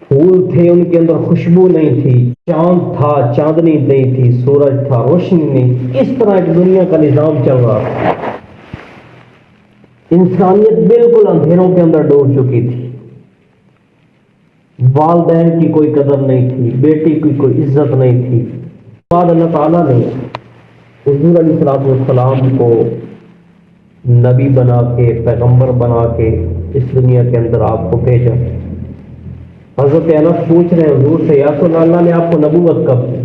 پھول تھے ان کے اندر خوشبو نہیں تھی، چاند تھا چاندنی نہیں تھی، سورج تھا روشنی نہیں۔ اس طرح ایک دنیا کا نظام چل رہا، انسانیت بالکل اندھیروں کے اندر ڈوب چکی تھی، والدین کی کوئی قدر نہیں تھی، بیٹی کی کوئی عزت نہیں تھی۔ بعد اللہ تعالیٰ نے حضور علیہ السلام کو نبی بنا کے، پیغمبر بنا کے اس دنیا کے اندر آپ کو بھیجا۔ حضرت انس پوچھ رہے ہیں حضور سے، یا رسول اللہ نے آپ کو نبوت کب دی؟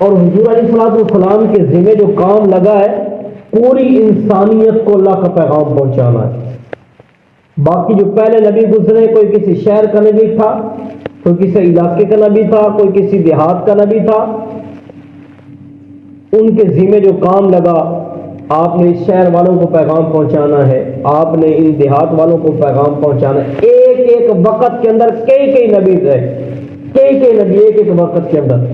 اور حضور علیہ السلام کے ذمہ جو کام لگا ہے پوری انسانیت کو اللہ کا پیغام پہنچانا ہے۔ باقی جو پہلے نبی گزرے، کوئی کسی شہر کا نبی تھا، کوئی کسی علاقے کا نبی تھا، کوئی کسی دیہات کا نبی تھا، ان کے ذمہ جو کام لگا، آپ نے اس شہر والوں کو پیغام پہنچانا ہے، آپ نے ان دیہات والوں کو پیغام پہنچانا ہے۔ ایک ایک وقت کے اندر کئی نبی تھے، کئی نبی ایک ایک وقت کے اندر۔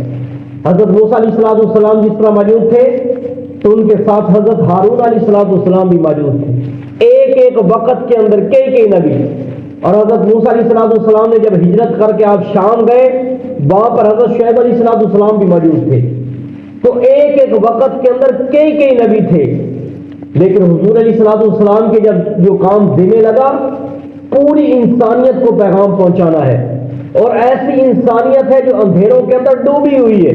حضرت موسیٰ علیہ السلام جس طرح موجود تھے تو ان کے ساتھ حضرت ہارون علیہ السلام بھی موجود تھے، ایک ایک وقت کے اندر کئی نبی۔ اور حضرت موسیٰ علیہ السلام نے جب ہجرت کر کے آپ شام گئے، وہاں پر حضرت شعیب علیہ السلام بھی موجود تھے۔ تو ایک ایک وقت کے اندر کئی نبی تھے، لیکن حضور علیہ السلام کے جب جو کام ذمہ لگا پوری انسانیت کو پیغام پہنچانا ہے، اور ایسی انسانیت ہے جو اندھیروں کے اندر ڈوبی ہوئی ہے،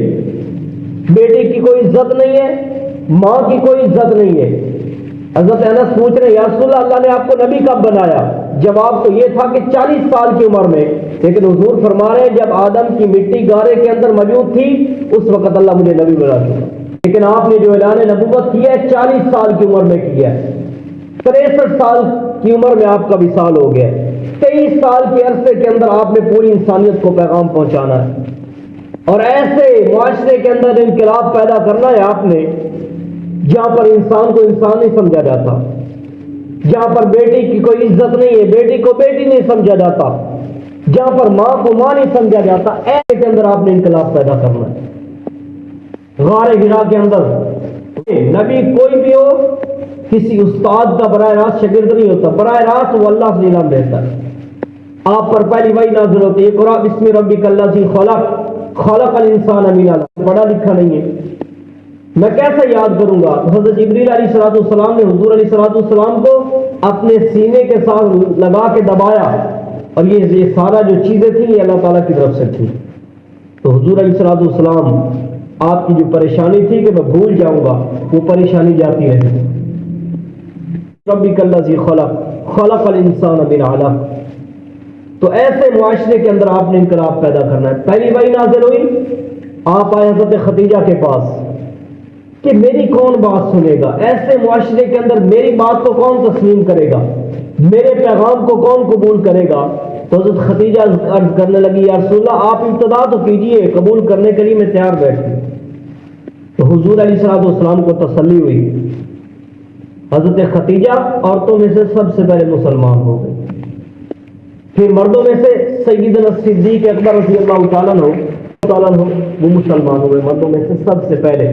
بیٹے کی کوئی عزت نہیں ہے، ماں کی کوئی عزت نہیں ہے۔ حضرت انس پوچھ رہے ہیں یا رسول اللہ نے آپ کو نبی کب بنایا؟ جواب تو یہ تھا کہ 40 سال کی عمر میں، لیکن حضور فرما رہے ہیں جب آدم کی مٹی گارے کے اندر موجود تھی اس وقت اللہ مجھے نبی بنا چکا، لیکن آپ نے جو اعلان نبوت کیا ہے 40 سال کی عمر میں کیا ہے، 63 سال کی عمر میں آپ کا وصال ہو گیا، 23 سال کے عرصے کے اندر آپ نے پوری انسانیت کو پیغام پہنچانا ہے، اور ایسے معاشرے کے اندر انقلاب پیدا کرنا ہے آپ نے جہاں پر انسان کو انسان نہیں سمجھا جاتا، جہاں پر بیٹی کی کوئی عزت نہیں ہے، بیٹی کو بیٹی نہیں سمجھا جاتا، جہاں پر ماں کو ماں نہیں سمجھا جاتا، ایسے کے اندر آپ نے انقلاب پیدا کرنا ہے۔ غار ہرا کے اندر نبی کوئی بھی ہو کسی استاد کا براہ راست شاگرد نہیں ہوتا، براہ راست وہ اللہ سے علم دیتا ہے۔ آپ پر پہلی وحی نازل ہوتی ہے اقرأ بسم ربک الذی خلق خلق الانسان من علق، پڑھا لکھا نہیں ہے، میں کیسے یاد کروں گا؟ حضرت جبریل علیہ السلام نے حضور علیہ السلام کو اپنے سینے کے ساتھ لگا کے دبایا، اور یہ سارا جو چیزیں تھیں یہ اللہ تعالیٰ کی طرف سے تھی۔ تو حضور علیہ السلام آپ کی جو پریشانی تھی کہ میں بھول جاؤں گا، وہ پریشانی جاتی رہی۔ ربک الذی خلق خلق الانسان من علق۔ تو ایسے معاشرے کے اندر آپ نے انقلاب پیدا کرنا ہے۔ پہلی وحی نازل ہوئی، آپ آئے حضرت خدیجہ کے پاس کہ میری کون بات سنے گا، ایسے معاشرے کے اندر میری بات کو کون تسلیم کرے گا، میرے پیغام کو کون قبول کرے گا؟ تو حضرت خدیجہ عرض کرنے لگی یا رسول اللہ آپ ابتدا تو کیجئے، قبول کرنے کے لیے میں تیار بیٹھی۔ تو حضور علیہ السلام کو تسلی ہوئی، حضرت خدیجہ عورتوں میں سے سب سے پہلے مسلمان ہو گئی، پھر مردوں میں سے سیدنا صدیق اکبر رضی اللہ تعالیٰ عنہ وہ مسلمان ہوئے، مردوں میں سے سب سے پہلے۔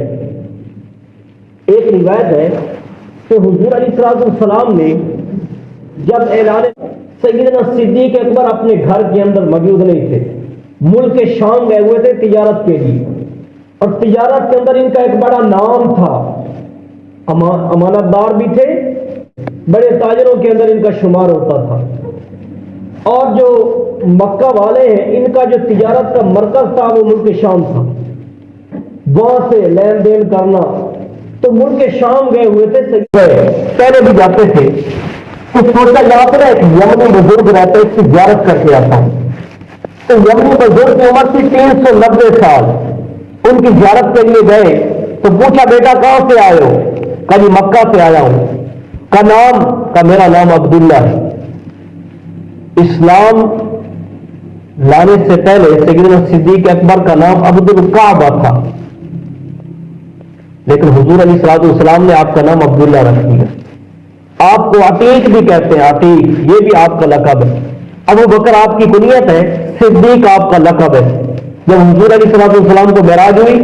ایک روایت ہے کہ حضور علیہ السلام نے جب اعلان سیدنا صدیق اکبر اپنے گھر کے اندر موجود نہیں تھے، ملک شام گئے ہوئے تھے تجارت کے لیے، اور تجارت کے اندر ان کا ایک بڑا نام تھا، امانت دار بھی تھے، بڑے تاجروں کے اندر ان کا شمار ہوتا تھا، اور جو مکہ والے ہیں ان کا جو تجارت کا مرکز تھا وہ ملک شام تھا، وہاں سے لین دین کرنا۔ تو ملک شام گئے ہوئے تھے، پہلے بھی جاتے تھے، تو سوچا یہاں پر ایک یمنی بزرگ رہتے اس کی زیارت کر کے آتا ہوں۔ تو یمنی بزرگ کی عمر تھی 390 سال، ان کی زیارت کے لیے گئے تو پوچھا بیٹا کہاں سے آئے ہو؟ کہا جی مکہ سے آیا ہوں۔ کا نام؟ کا میرا نام عبداللہ ہے۔ اسلام لانے سے پہلے سیدنا صدیق اکبر کا نام عبد الکعبہ تھا، لیکن حضور علیہ السلام نے آپ کا نام عبداللہ رکھ دیا۔ آپ کو عتیق بھی کہتے ہیں، عتیق یہ بھی آپ کا لقب ہے۔ ابو بکر آپ کی کنیت ہے، صدیق آپ کا لقب ہے۔ جب حضور علیہ السلام کو معراج ہوئی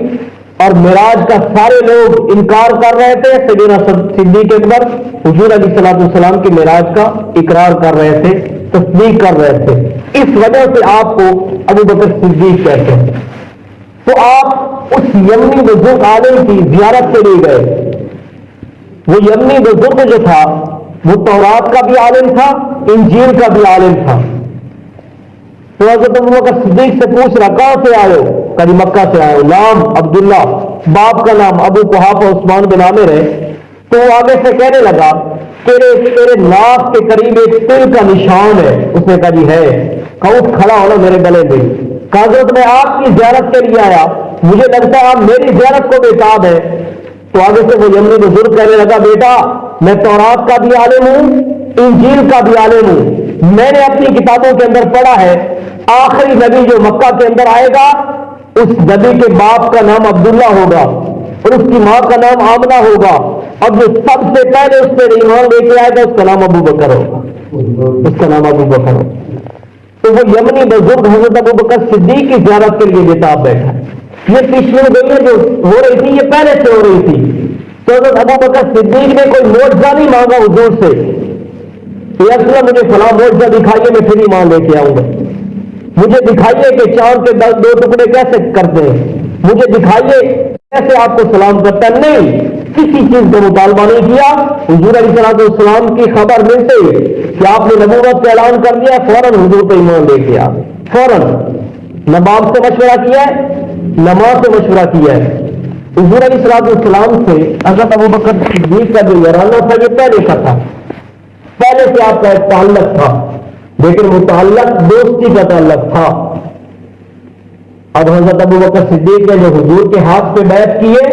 اور معراج کا سارے لوگ انکار کر رہے تھے، سیدنا صدیق اکبر حضور علیہ السلام کی معراج کا اقرار کر رہے تھے، تصدیق کر رہے تھے۔ اس وجہ سے آپ کو ابو بکر صدیق کہتے ہیں. تو آپ اس یمنی بزرگ عالم کی زیارت کے لیے گئے. وہ یمنی بزرگ جو تھا وہ تورات کا بھی عالم تھا, انجیل کا بھی عالم تھا. تو حضرت ابو بکر صدیق سے پوچھ رہا کہاں سے آئے ہو؟ کبھی مکہ سے آئے ہو. نام عبداللہ, باپ کا نام ابو قحافہ عثمان بن عامر ہے. تو وہ آگے سے کہنے لگا تیرے ناک کے قریب ایک تل کا نشان ہے. اس نے کہا جی ہے. کہا اٹھ کھڑا ہونا میرے گلے میں. کہا حضرت میں آپ کی زیارت کے لیے آیا, مجھے لگتا ہے آپ میری زیارت کو بےتاب ہے. تو آگے سے وہ یمنی بزرگ کہنے لگا بیٹا میں تورات کا بھی عالم ہوں, انجیل کا بھی عالم ہوں. میں نے اپنی کتابوں کے اندر پڑھا ہے آخری نبی جو مکہ کے اندر آئے گا اس نبی کے باپ کا نام عبداللہ ہوگا اور اس کی ماں کا نام آمنہ ہوگا, اور جو سب سے پہلے اس پہ ایمان لے کے آئے گا اس کا نام ابو بکر ہوگا. اس کا نام ابو بکر ہوگا. تو وہ یمنی بزرگ حضرت ابو بکر صدیق کی زیارت کے لیے بےتاب بیٹھا. یہ پچھلی گئیاں جو ہو رہی تھی یہ پہلے سے ہو رہی تھی. تو حضرت ابو بکر صدیق نے کوئی معجزہ نہیں مانگا حضور سے کہ اصلا مجھے فلاں معجزہ دکھائیے میں پھر ایمان لے کے آؤں گا, مجھے دکھائیے کہ چاند کے 2 ٹکڑے کیسے کرتے ہیں, مجھے دکھائیے کیسے آپ کو سلام کرتا ہے. نہیں, کسی چیز کا مطالبہ نہیں کیا. حضور علیہ الصلوۃ والسلام کی خبر ملتے کہ آپ نے نبوت کا اعلان کر دیا فوراً حضور پہ ایمان لے کے آ. فوراً نہ باپ سے مشورہ کیا ہے نہ ماں سے مشورہ کیا ہے. حضور علیہ الصلوۃ والسلام سے حضرت ابو بکر صدیق کا جو یارانہ تھا یہ پہلے کا تھا, پہلے سے آپ کا ایک تعلق تھا, لیکن وہ تعلق دوستی کا تعلق تھا. اب حضرت ابو بکر صدیق نے جو حضور کے ہاتھ پہ بیعت کیے,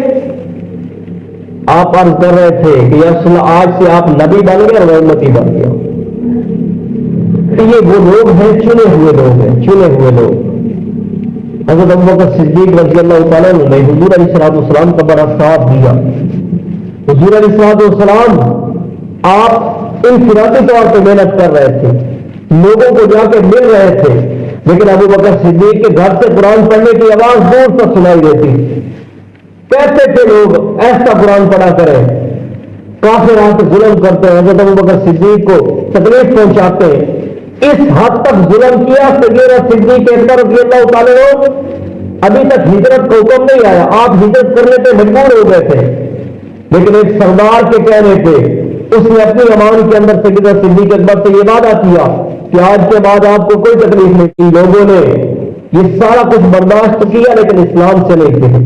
آپ عرض کر رہے تھے کہ اصل آج سے آپ نبی بن گئے اور امتی بن گئے. یہ وہ لوگ ہیں چنے ہوئے لوگ ہیں, چنے ہوئے لوگ. حضرت ابو بکر صدیق رضی اللہ تعالیٰ نے حضور علیہ الصلوۃ والسلام کا بڑا ساتھ دیا. حضور علیہ الصلوۃ والسلام آپ انفرادی طور پہ محنت کر رہے تھے, لوگوں کو جا کے مل رہے تھے, لیکن ابو بکر صدیق کے گھر سے قرآن پڑھنے کی آواز دور تک سنائی دیتی. کہتے تھے لوگ ایسا قرآن پڑھا کرے, کافر آ کے ظلم کرتے ہیں, حضرت ابو بکر صدیق کو تکلیف پہنچاتے ہیں. اس حد تک ظلم کیا سیدنا صدیق اکبر رضی اللہ تعالیٰ عنہ. ابھی تک ہجرت کا حکم نہیں آیا, آپ ہجرت کرنے پہ مجبور ہو گئے تھے, لیکن ایک سردار کے کہنے پہ اس نے اپنی امان کے اندر سیدنا صدیق اکبر سے یہ وعدہ کیا کہ آج کے بعد آپ کو کوئی تکلیف نہیں کی. لوگوں نے یہ سارا کچھ برداشت کیا لیکن اسلام سے نہیں پھرے,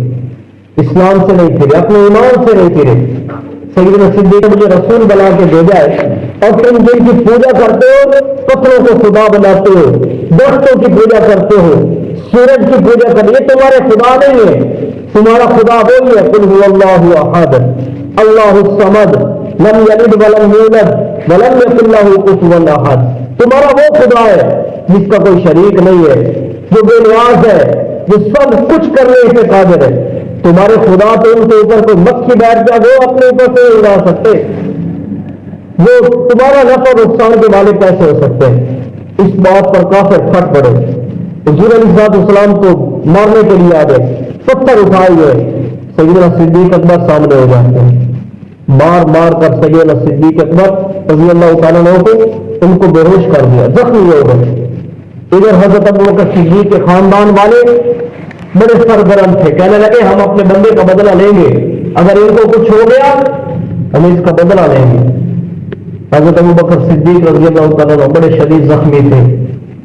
اسلام سے نہیں پھرے, اپنے ایمان سے نہیں پھرے. سیدنا صدیق مجھے رسول بنا کے بھیجا ہے اور تم جن کی پوجا کرتے ہو, پتھروں کو خدا بناتے ہو, درختوں کی پوجا کرتے ہو, سورج کی پوجا کرتے ہو, یہ تمہارے خدا نہیں ہے. تمہارا خدا وہی ہے قل هو اللہ احد اللہ الصمد لم یلد ولم یولد ولم یکن له کفوا احد. تمہارا وہ خدا ہے جس کا کوئی شریک نہیں ہے, جو بے نیاز ہے, جو سب کچھ کرنے سے قادر ہے. تمہارے خدا تو ان کے اوپر کوئی مکھی بیٹھ جائے وہ اپنے اوپر سے اڑا سکتے, وہ تمہارا نفع اور نقصان کے مالک کیسے ہو سکتے ہیں. اس بات پر کافر پھٹ پڑے. حضور علیہ السلام کو مارنے کے لیے آ گئے, پتھر اٹھائے گئے. سیدنا صدیق اکبر سامنے ہو جاتے ہیں, مار مار کر سیدنا صدیق اکبر رضی اللہ تعالیٰ عنہ کو ان کو بے ہوش کر دیا, زخمی ہو گئے. ادھر حضرت ابو بکر صدیق کے خاندان والے بڑے سرگرم تھے, کہنے لگے ہم اپنے بندے کا بدلہ لیں گے, اگر ان کو کچھ ہو گیا ہم اس کا بدلہ لیں گے. حضرت ابو بکر صدیق رضی اللہ تعالیٰ عنہ بڑے شدید زخمی تھے,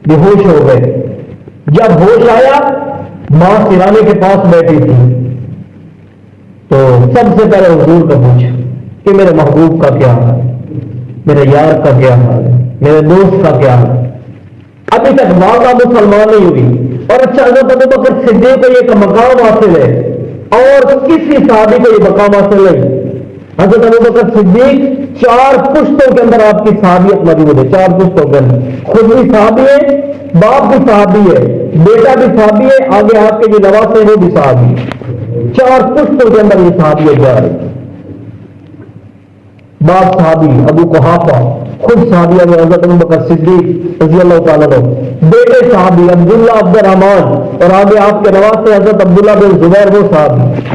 بے ہوش ہو گئے. جب ہوش آیا ماں سرانے کے پاس بیٹھی تھی, تو سب سے پہلے حضور کا پوچھا کہ میرے محبوب کا کیا حال ہے, میرے یار کا کیا حال ہے, میرے دوست کا کیا حال ہے. ابھی تک ماں کا مسلمان نہیں ہوئی, اور اچھا حضرت ابو بکر صدیق کو یہ مقام حاصل ہے اور کسی صحابی کو یہ مقام حاصل نہیں. حضرت ابو بکر صدیق 4 پشتوں کے اندر آپ کی صحابیت موجود ہے, 4 پشتوں کے اندر. خود بھی صحابی ہے, باپ بھی صحابی ہے, بیٹا بھی صحابی ہے, آگے آپ کے جو نواز ہیں وہ بھی صحابی ہے. 4 پشتوں کے اندر یہ صحابیت جا رہی. باپ صحابی ابو قحافہ خود صحابی حضرت ابو بکر صدیق رضی اللہ تعالیٰ عنہ, بیٹے صحابی عبداللہ عبد الرحمان, اور آگے آپ کے نواز سے حضرت عبداللہ بن زبیر وہ صحابی.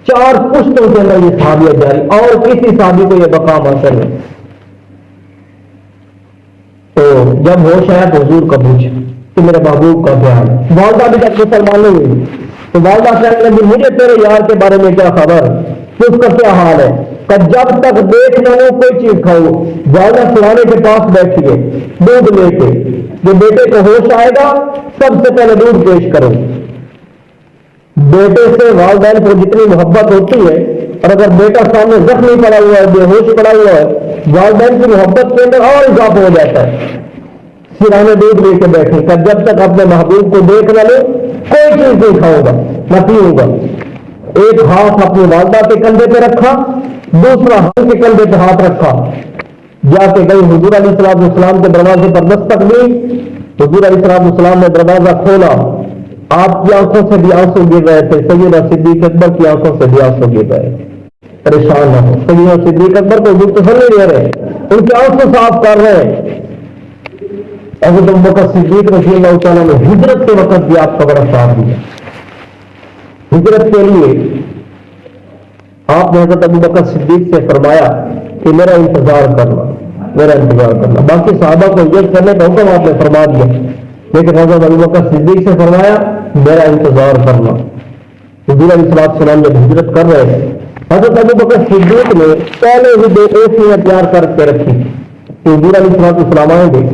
4 پشتوں کے اندر یہ صحابیت جاری, اور کسی صحابی کو یہ مقام حاصل ہے. تو جب ہوش آیا تو حضور کا پوچھا کہ میرے محبوب کا خیال، والدہ بھی تک مسلمان نہیں ہوئی، تو والدہ کہنے لگی مجھے تیرے یار کے بارے میں کیا خبر، کہ اس کا کیا حال ہے، کہ جب تک دیکھ نہ لو کوئی چیز کھاؤ۔ والدہ سرانے کے پاس بیٹھی ہے دودھ لے کے، جو بیٹے کو ہوش آئے گا سب سے پہلے دودھ پیش کرو۔ بیٹے سے والدین کو جتنی محبت ہوتی ہے، اور اگر بیٹا سامنے زخمی پڑا ہوا ہے، بے ہوش پڑا ہوا ہے، والدین کی محبت کے اندر اور اضافہ ہو جاتا ہے۔ سرانے دودھ لے کے بیٹھے کہ جب تک اپنے محبوب کو دیکھ نہ لو کوئی چیز نہیں کھاؤں گا نہ پیوں گا۔ ایک ہاتھ اپنی والدہ کے کندھے پہ رکھا، دوسرا ہم کے کندھے پہ ہاتھ رکھا، جا کے گئی حضور علیہ السلام کے دروازے پر دستک دی۔ حضور علیہ السلام نے دروازہ کھولا، آپ کی آنکھوں سے بھی آنسو گر رہے تھے، سیدنا صدیق اکبر کی آنکھوں سے بھی آنسو گر رہے تھے۔ پریشان نہ ہو، سیدنا صدیق اکبر کو حضور تو نہیں دے رہے، ان کے آنسو صاف کر رہے ہیں۔ حضرت ابوبکر صدیق رضی اللہ تعالیٰ نے ہجرت کے وقت بھی آپ کا بڑا ساتھ دیا۔ ہجرت کے لیے آپ نے حضرت ابوبکر صدیق سے فرمایا کہ میرا انتظار کرنا، میرا انتظار کرنا۔ باقی صحابہ کو ہجرت کرنے کا حکم آپ نے فرما دیا، لیکن حضرت ابوبکر صدیق سے فرمایا میرا انتظار کرنا۔ حضور علیہ السلام جب ہجرت کر رہے تھے، حضرت ابوبکر صدیق نے پہلے ہی 2 اوٹنیاں تیار کر کے رکھی کہ حضور علیہ السلام آئیں گے۔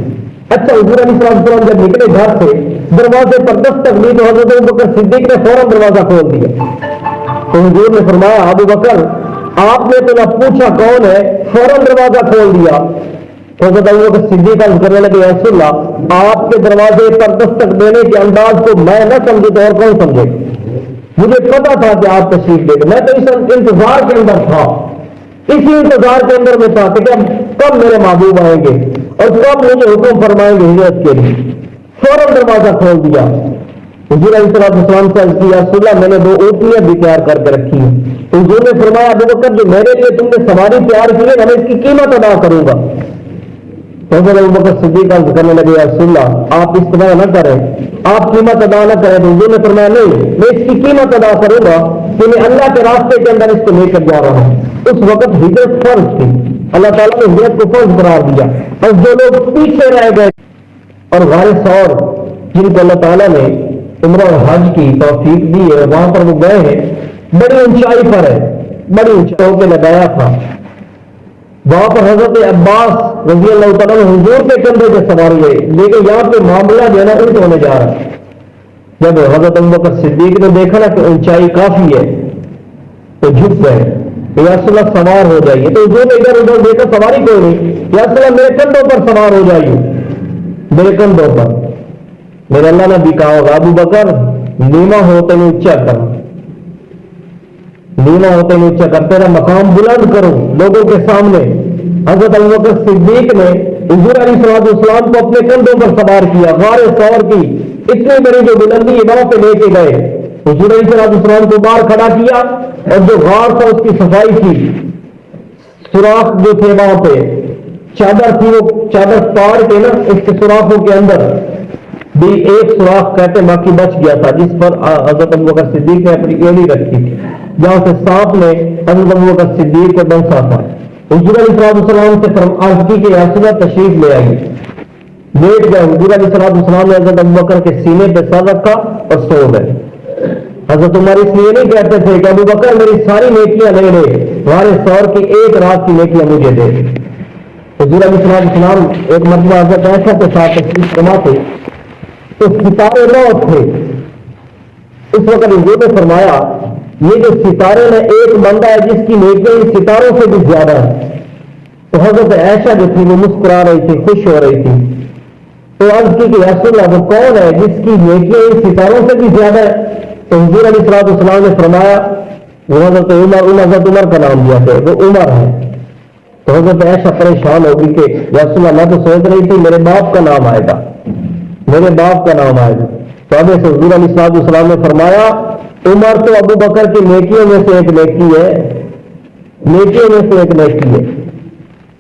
اچھا، حضور علیہ السلام جب نکلے گھر سے، دروازے پر دستک دی تو حضرت ابوبکر صدیق نے فوراً دروازہ کھول دیا۔ تو حضور نے فرمایا ابوبکر آپ نے تو نہ پوچھا کون ہے، فوراً دروازہ کھول دیا۔ حضرت ابوبکر صدیق عرض کرنے لگے یا رسول اللہ، آپ کے دروازے پر دستک دینے کے انداز کو میں نہ سمجھے تو اور کون سمجھے؟ مجھے پتا تھا کہ آپ تشریف لے گئے، میں تو اس انتظار کے اندر تھا، اسی انتظار کے اندر میں تھا کہ کب میرے محبوب آئیں گے اور کب مجھے حکم فرمائیں گے ہجرت کے لیے۔ فوراً دروازہ کھول دیا۔ حضور علیہ السلام سے عرض کیا رسول اللہ میں نے 2 اوٹنیاں بھی تیار کر کے رکھی ہیں۔ حضور نے فرمایا ابوبکر جو میرے لیے تم نے سواری تیار کی ہے میں اس کی قیمت ادا کروں گا۔ حضرت ابوبکر صدیق عرض کرنے لگے یا رسول اللہ آپ اس طرح نہ کریں، آپ قیمت ادا نہ کریں۔ تو حضور نے فرمایا نہیں، میں اس کی قیمت ادا کروں گا کہ میں اللہ کے راستے کے اندر اس کو لے کر جا رہا ہوں۔ اس وقت ہجرت فرض تھی، اللہ تعالیٰ نے ہجرت کو فرض قرار دیا، اور جو لوگ پیچھے رہ گئے اور غار ثور جن کو اللہ تعالیٰ نے عمرہ اور حج کی توفیق دی ہے وہاں پر وہ گئے ہیں، بڑی اونچائی پر ہے، بڑی اونچائیوں پہ لگایا تھا، وہاں پر حضرت عباس رضی اللہ تعالیٰ نے حضور کے کندھے پہ سوار ہوئے، لیکن یہاں پہ معاملہ جو ہے نا الٹ ہونے جا رہا ہے۔ جب حضرت ابوبکر صدیق نے دیکھا نا کہ اونچائی کافی ہے تو جھک گئے، یا رسول اللہ سوار ہو جائیے۔ تو حضور نے ادھر ادھر دیکھا سواری کوئی نہیں، یا رسول اللہ میرے کندھوں پر سوار ہو جائیے، میرے کندھوں پر۔ میرے اللہ نے بھی کہا ہوگا ابوبکر نیما ہوتے نہیں اونچا کر، نیما ہوتے نہیں اونچا کر، تیرا مقام بلند کرو لوگوں کے سامنے۔ حضرت ابوبکر صدیق نے حضور علیہ السلام کو اپنے کندھوں پر سوار کیا، غار ثور کی اتنی بڑی جو بلندی وہاں پہ لے کے گئے، حضور علیہ السلام کو باہر کھڑا کیا، اور جو غار تھا اس کی صفائی کی، سوراخ جو تھے وہاں پہ چادر تھی، وہ چادر پاڑ کے نا اس کے سوراخوں کے اندر بھی ایک سوراخ کہتے باقی بچ گیا تھا، جس پر حضرت ابوبکر صدیق نے اپنی ایڑی رکھی تھی، جہاں سے سانپ نے حضرت ابوبکر صدیق کو ڈنسا تھا۔ حضور علیہ السلام سے عرض کی کہ رسول اللہ تشریف لے آئیے، لیٹ گئے۔ حضور علیہ السلام نے حضرت ابوبکر کے سینے پہ سر رکھا اور سو گئے۔ حضرت عمر اس لیے نہیں کہتے تھے کہ ابوبکر میری ساری نیکیاں لے لے، غار ثور کی ایک رات کی نیکیاں مجھے دے۔ حضور علیہ السلام ایک مرتبہ حضرت عائشہ کے ساتھ تشریف فرما تھے تو ستارے موت تھے، اس وقت حضور نے فرمایا یہ جو ستارے میں ایک بندہ ہے جس کی نیکیاں ان ستاروں سے بھی زیادہ ہے۔ تو حضرت عائشہ جو تھی وہ مسکرا رہی تھی، خوش ہو رہی تھی، تو عرض کی کہ رسول اللہ وہ کون ہے جس کی نیکیاں ان ستاروں سے بھی زیادہ ہے؟ تو حضور علیہ السلام نے فرمایا وہ حضرت عمر کا نام دیا تھا، وہ عمر ہے۔ تو حضرت عائشہ پریشان ہوگی کہ رسول اللہ میں تو سوچ رہی تھی میرے باپ کا نام آئے گا، میرے باپ کا نام آئے گا۔ تو اب سے حضور علیہ السلام نے فرمایا عمر تو ابوبکر کی نیکیوں میں سے ایک نیکی ہے، نیکیوں میں سے ایک نیکی ہے،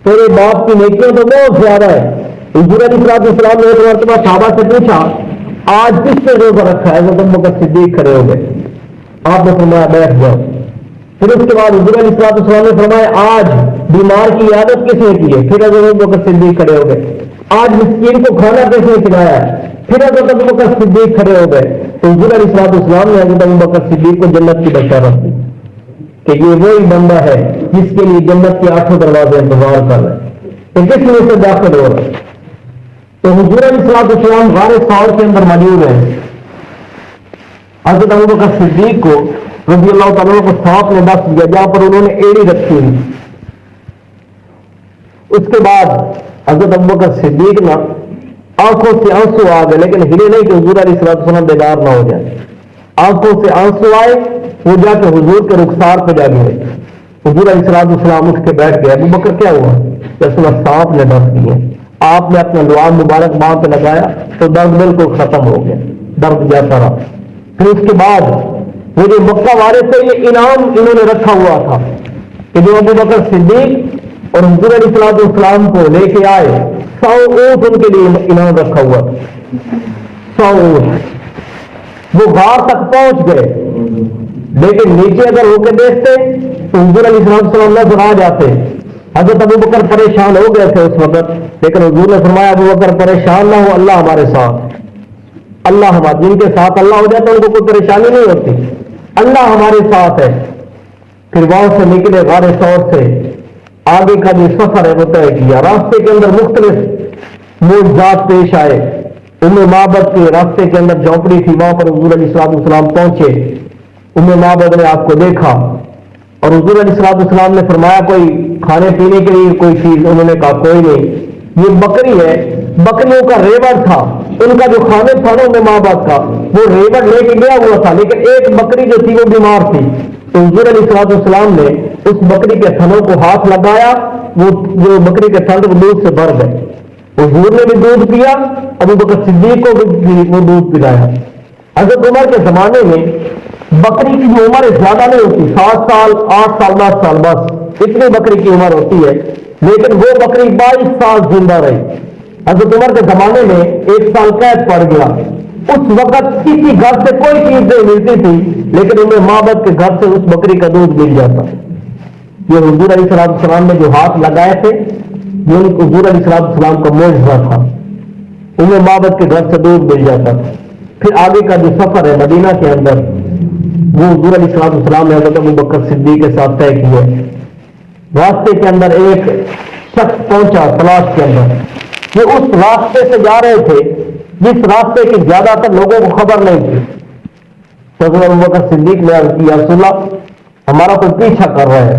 تیرے باپ کی نیکیوں تو بہت زیادہ ہے۔ حضور علیہ السلام نے ایک مرتبہ صحابہ سے پوچھا آج کس نے روزہ رکھا ہے؟ حضرت ابوبکر صدیق کھڑے ہو گئے، آپ نے فرمایا بیٹھ جاؤ۔ پھر اس کے بعد حضور علیہ السلام نے فرمایا آج بیمار کی عیادت کس نے کی ہے؟ پھر حضرت ابوبکر صدیق کھڑے ہو گئے۔ آج مسکین کو کھانا کیسے کھلایا ہے؟ پھر حضرت ابو بکر صدیق کھڑے ہو گئے تو حضور علیہ السلام نے حضرت ابو بکر صدیق کو جنت کی بشارت دی کہ یہ وہی بندہ ہے جس کے لیے جنت کے 8 دروازے انتظار کر رہے ہیں، تو کس میں سے داخل ہو رہے ہیں؟ تو حضور علیہ السلام غار ثور کے اندر موجود ہیں. حضرت ابو بکر صدیق کو رضی اللہ تعالیٰ کو سانپ نے ڈس دیا جہاں پر انہوں نے ایڑی رکھی ہوئی. اس کے بعد حضرت ابو بکر صدیق نا آنکھوں سے آنسو آ گئے، لیکن ہلے نہیں کہ حضور علیہ السلام بیدار نہ ہو جائے. آنکھوں سے آنسو آئے، وہ جا کے حضور کے رخسار پہ جا گئے. حضور علیہ السلام اٹھ کے بیٹھ گئے. ابو بکر کیا ہوا؟ رسول اللہ سانپ نے ڈس دیے. آپ نے اپنا لعاب مبارک ماں پہ لگایا تو درد بالکل ختم ہو گیا، درد جاتا رہا. پھر اس کے بعد وہ جو مکہ والے تھے یہ انعام انہوں نے رکھا ہوا تھا کہ جو ابو بکر صدیق اور حضور علیہ السلام کو لے کے آئے 100 اونٹ ان کے لیے انعام رکھا ہوا تھا. 100 اونٹ. وہ غار تک پہنچ گئے لیکن نیچے اگر ہو کے دیکھتے تو حضور علیہ السلام نظر آ جاتے. حضرت ابو بکر پریشان ہو گئے تھے اس وقت، لیکن حضور نے فرمایا ابو بکر پریشان نہ ہو، اللہ ہمارے ساتھ. اللہ ہمارے جن کے ساتھ اللہ ہو جاتا ہے ان کو کوئی پریشانی نہیں ہوتی، اللہ ہمارے ساتھ ہے. پھر وہاں سے نکلے غار ثور سے آگے کا جو سفر ہے وہ طے کیا. راستے کے اندر مختلف معجزات پیش آئے. معبد کے راستے کے اندر جھونپڑی تھی، وہاں پر حضور علیہ السلام پہنچے. معبد نے آپ کو دیکھا اور حضور علیہ السلام نے فرمایا کوئی کھانے پینے کے لیے کوئی چیز؟ انہوں نے کہا کوئی نہیں. یہ بکری ہے، بکریوں کا ریوڑ تھا، ان کا جو کھانے تھا نا معبد کا وہ ریوڑ لے کے گیا ہوا تھا، لیکن ایک بکری جو تھی وہ بیمار تھی. تو حضور علیہ السلام نے اس بکری کے تھنوں کو ہاتھ لگایا، وہ جو بکری کے تھن دودھ سے بھر گئے. حضور نے بھی دودھ پیا، ابو بکر صدیق کو بھی وہ دودھ پلایا. حضرت عمر کے زمانے میں بکری کی جو عمر زیادہ نہیں ہوتی، 7 سال 8 سال 10 سال بس اتنی بکری کی عمر ہوتی ہے، لیکن وہ بکری 22 سال زندہ رہی. حضرت عمر کے زمانے میں 1 سال قید پڑ گیا. اس وقت کسی گھر سے کوئی چیز نہیں ملتی تھی، لیکن انہیں معبد کے گھر سے اس بکری کا دودھ مل جاتا. یہ حضور علیہ السلام نے جو ہاتھ لگائے تھے یہ حضور علیہ السلام کا معجزہ تھا. انہیں معبد کے گھر سے دودھ مل جاتا تھا. پھر آگے کا جو سفر ہے مدینہ کے اندر وہ حضور علیہ السلام نے حضرت ابو بکر صدیق کے ساتھ طے کیا. راستے کے اندر ایک شخص پہنچا تلاش کے اندر. یہ اس راستے سے جا رہے تھے جس راستے کی زیادہ تر لوگوں کو خبر نہیں تھی. تو حضرت ابو بکر صدیق نے عرض کیا رسول اللہ ہمارا کوئی پیچھا کر رہا ہے.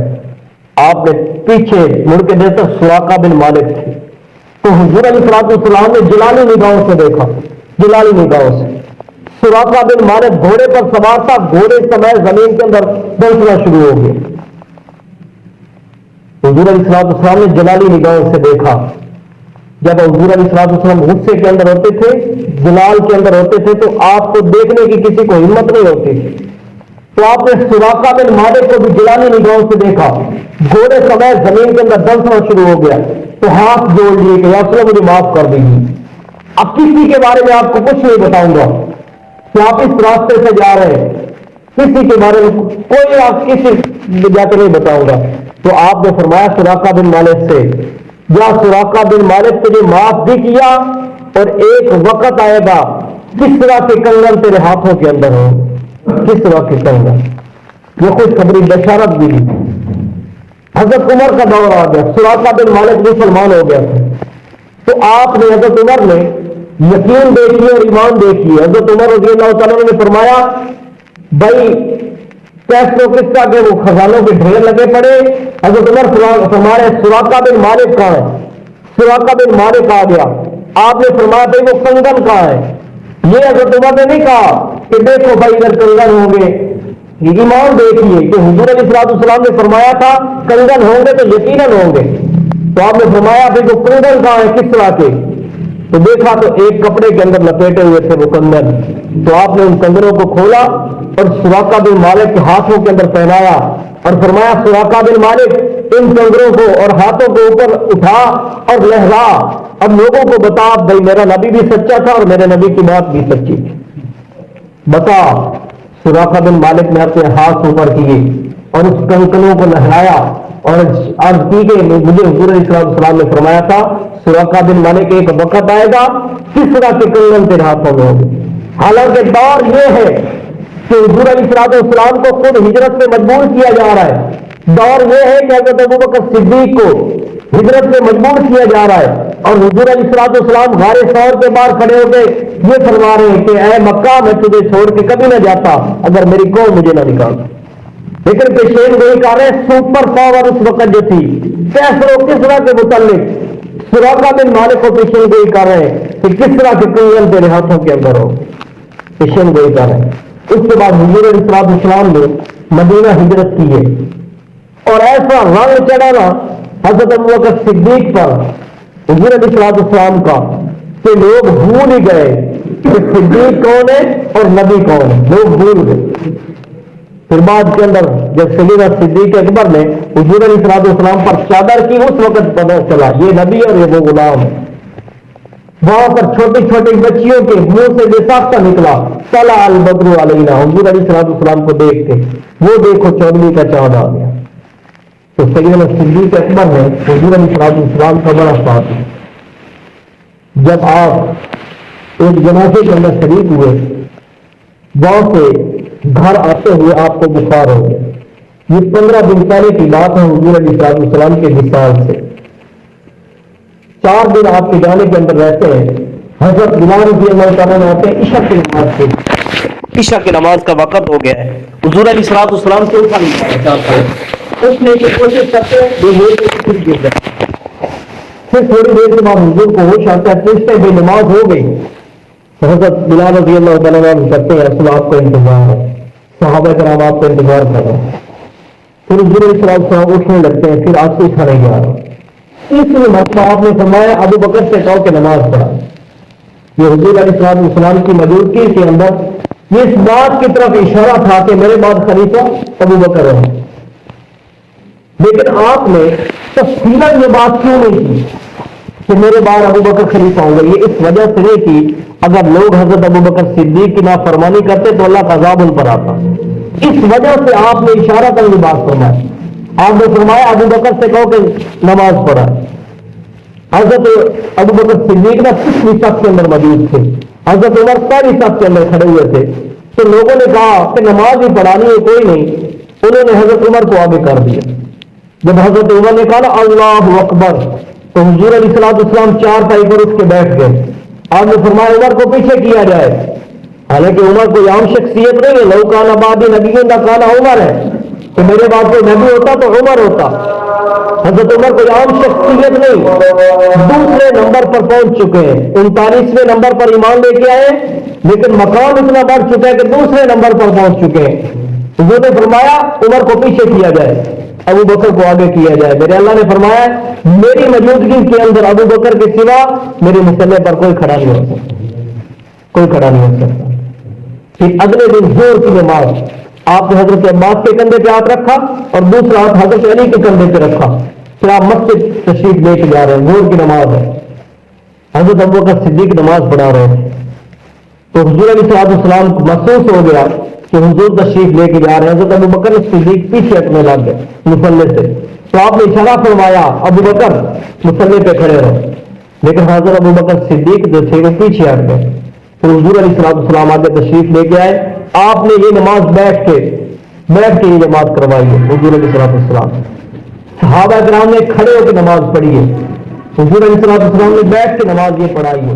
آپ نے پیچھے مڑ کے دیکھا سراقہ بن مالک تھے. تو حضور علیہ السلام نے جلالی نگاہوں سے دیکھا، جلالی نگاہوں سے. سراقہ بن مالک گھوڑے پر سوار تھا، گھوڑے سمیت زمین کے اندر دلنا شروع ہو گیا. حضور علیہ السلام نے جلالی نگاہوں سے دیکھا. جب حضور علیہ السلام غصے کے اندر ہوتے تھے، جلال کے اندر ہوتے تھے، تو آپ کو دیکھنے کی کسی کو ہمت نہیں ہوتی تھی. تو آپ نے سراقہ بن مالک کو بھی جلالی نگاہوں سے دیکھا، گھوڑے سمیت زمین کے اندر دلنا شروع ہو گیا. تو ہاتھ جوڑ لیے کہ یا رسول اللہ مجھے معاف کر دیجیے. اب کسی کے بارے میں آپ کو کچھ نہیں بتاؤں گا کہ آپ اس راستے سے جا رہے ہیں، کسی کے بارے میں کوئی آپ کسی جا کے نہیں بتاؤں گا. تو آپ نے فرمایا سراقہ بن مالک سے، یا سراقہ بن مالک تجھے معاف بھی کیا اور ایک وقت آئے گا کس طرح کے کنگن تیرے ہاتھوں کے اندر ہو، کس طرح کے کنگن. یہ خوشخبری بشارت بھی دی. حضرت عمر کا دور آ گیا، سراقہ بن مالک مسلمان ہو گیا تھا. تو آپ نے حضرت عمر نے یقین دیکھیے اور ایمان دیکھیے. حضرت عمر رضی اللہ تعالیٰ نے فرمایا بھائی کیسے کس طرح کے وہ خزانوں کے ڈھیر لگے پڑے. حضرت عمر فرمایا سراقہ بن مالک کہاں ہے؟ سراقہ بن مالک آ گیا. آپ نے فرمایا بھائی وہ کنگن کہاں ہے؟ یہ حضرت عمر نے نہیں کہا کہ دیکھو بھائی ادھر کنگن ہوں گے. ایمان دیکھیے کہ حضور علیہ السلام نے فرمایا تھا کنگن ہوں گے تو یقیناً ہوں گے. تو آپ نے فرمایا بھائی وہ کنگن کہاں ہے، کس طرح کے؟ تو دیکھا تو ایک کپڑے کے اندر لپیٹے ہوئے تھے وہ کنگن. تو آپ نے ان کنگنوں کو کھولا اور سراقہ بن مالک کے ہاتھوں کے اندر پہنایا اور فرمایا سراقہ بن مالک ان کنگنوں کو اور ہاتھوں کو اوپر اٹھا اور لہرا، اب لوگوں کو بتا بھائی میرا نبی بھی سچا تھا اور میرے نبی کی بات بھی سچی تھی، بتا. سراقہ بن مالک نے اپنے ہاتھ اوپر کیے اور اس کنگنوں کو لہرایا اور عرض کی کہ مجھے حضور علیہ السلام نے فرمایا تھا سراقہ بن مالک ایک وقت آئے گا کسرا کے کنگن تیرے ہاتھوں میں ہوگی. حالانکہ دور یہ ہے کہ حضور علیہ السلام کو خود ہجرت میں مجبور کیا جا رہا ہے. دور یہ ہے کہ حضرت ابوبکر صدیق کو ہجرت میں مجبور کیا جا رہا ہے اور حضور علیہ السلام غار ثور کے باہر کھڑے ہو کے یہ فرما رہے ہیں کہ اے مکہ میں تجھے چھوڑ کے کبھی نہ جاتا اگر میری قوم مجھے نہ نکالتی. لیکن پیشین گوئی کر رہے ہیں سپر پاور اس وقت جو تھی کیسر و کسرا کے متعلق سراقہ بن مالک کو پیشین گوئی کر رہے ہیں کہ کسرا کے کنگن تیرے ہاتھوں کے اندر ہو. پیشین گوئی کر رہے ہیں. اس کے بعد حضور علیہ السلام نے مدینہ ہجرت کی ہے اور ایسا رنگ چڑھانا حضرت ابوبکر صدیق پر حضور علیہ السلام کا کہ لوگ بھول ہی گئے کہ صدیق کون ہے اور نبی کون ہے. لوگ بھول گئے. پھر بعد کے اندر جب سیدنا صدیق اکبر نے حضور علیہ السلام پر چادر کی اس وقت پتہ چلا یہ نبی اور یہ وہ غلام ہے. وہاں پر چھوٹی چھوٹی بچیوں کے منہ سے بے ساختہ نکلا طلع البدر علینا. حضور علیہ السلام کو دیکھ کے وہ دیکھو 14ویں کا چاند آ گیا. تو سیدنا صدیق اکبر نے حضور علیہ السلام کا بڑا ساتھ دیا. جب آپ ایک جنازے کے اندر شریک ہوئے وہاں سے گھر آتے ہوئے آپ کو بخار ہو گیا. یہ 15 دن پہلے کی بات ہے حضور علیہ السلام کے وصال سے. 4 دن آپ کے جانے کے اندر رہتے ہیں. حضرت بلال رضی اللہ تعالیٰ آتے ہیں عشاء کی نماز سے. عشاء کی نماز کا وقت ہو گیا ہے. حضور علیہ السلام سے اٹھا نہیں پایا. اس نے کوشش کرتے ہیں پھر تھوڑی دیر کے بعد حضور کو ہوش آتا ہے پوچھتے بے نماز ہو گئی. حضرت بلال رضی اللہ تعالیٰ کرتے ہیں اصل آپ کا انتظار ہے. صحابہ کرام آپ کا انتظار کر رہے ہیں. پھر حضور علیہ السلام اٹھنے لگتے ہیں. پھر آپ سے اٹھا نہیں جا رہا. تیسری مرتبہ آپ نے فرمایا ابو بکر سے کہو کہ نماز پڑھا. یہ حضور علیہ السلام کی موجودگی کے اندر یہ اس بات کی طرف اشارہ تھا کہ میرے بعد خلیفہ ابو بکر ہے. لیکن آپ نے تفصیلاً یہ بات کیوں نہیں کی کہ میرے بعد ابو بکر خلیفہ ہوں گے؟ یہ اس وجہ سے نہیں کی اگر لوگ حضرت ابو بکر صدیق کی نافرمانی کرتے تو اللہ کا عذاب ان پر آتا. اس وجہ سے آپ نے اشارہ کر یہ بات فرمائی. آپ نے فرمایا ابو بکر سے کہو کہ نماز پڑھا. حضرت ابو بکر صدیق نہ 6ویں صف کے اندر موجود تھے. حضرت عمر 7ویں صف کے اندر کھڑے ہوئے تھے. تو لوگوں نے کہا کہ نماز ہی پڑھانی ہے کوئی نہیں. انہوں نے حضرت عمر کو آگے کر دیا. جب حضرت عمر نے کہا اللہ اکبر تو حضور علیہ السلام 4 پائی پر اٹھ کے بیٹھ گئے. آپ نے فرمایا عمر کو پیچھے کیا جائے. حالانکہ عمر کوئی عام شخصیت نہیں ہے. لو کان آبادی نبی کا کانا عمر ہے تو میرے بعد کوئی نبی ہوتا تو عمر ہوتا. حضرت عمر کوئی عام شخصیت نہیں. دوسرے نمبر پر پہنچ چکے ہیں. 39ویں نمبر پر ایمان لے کے آئے لیکن مقام اتنا بڑھ چکا ہے کہ دوسرے نمبر پر پہنچ چکے ہیں. حضور نے فرمایا عمر کو پیچھے کیا جائے ابو بکر کو آگے کیا جائے. میرے اللہ نے فرمایا میری موجودگی کے اندر ابو بکر کے سوا میرے مسئلے پر کوئی کھڑا نہیں ہو سکتا. کوئی کھڑا نہیں ہو سکتا. پھر اگلے دن ظہر کی نماز آپ نے حضرت عباس کے کندھے پہ ہاتھ رکھا اور دوسرا ہاتھ حضرت علی کے کندھے پہ رکھا. پھر آپ مسجد تشریف لے کے جا رہے ہیں. ظہر کی نماز ہے. حضرت ابو بکر صدیق نماز پڑھا رہے ہیں تو حضور علیہ السلام کو محسوس ہو گیا کہ حضور تشریف لے کے جا رہے ہیں. حضرت ابو بکر صدیق پیچھے ہٹنے لگ گئے مصلے سے. تو آپ نے اشارہ فرمایا ابو بکر مصلے پہ کھڑے رہو. لیکن حضرت ابو بکر صدیق جو تھے وہ پیچھے ہٹ گئے. پھر حضور علیہ السلام آگے تشریف لے کے آئے. آپ نے یہ نماز بیٹھ کے یہ نماز کروائی ہے. حضور علیہ السلام صحابہ کرام نے کھڑے ہو کے نماز پڑھی ہے. حضور علیہ السلام نے بیٹھ کے نماز یہ پڑھائی ہے.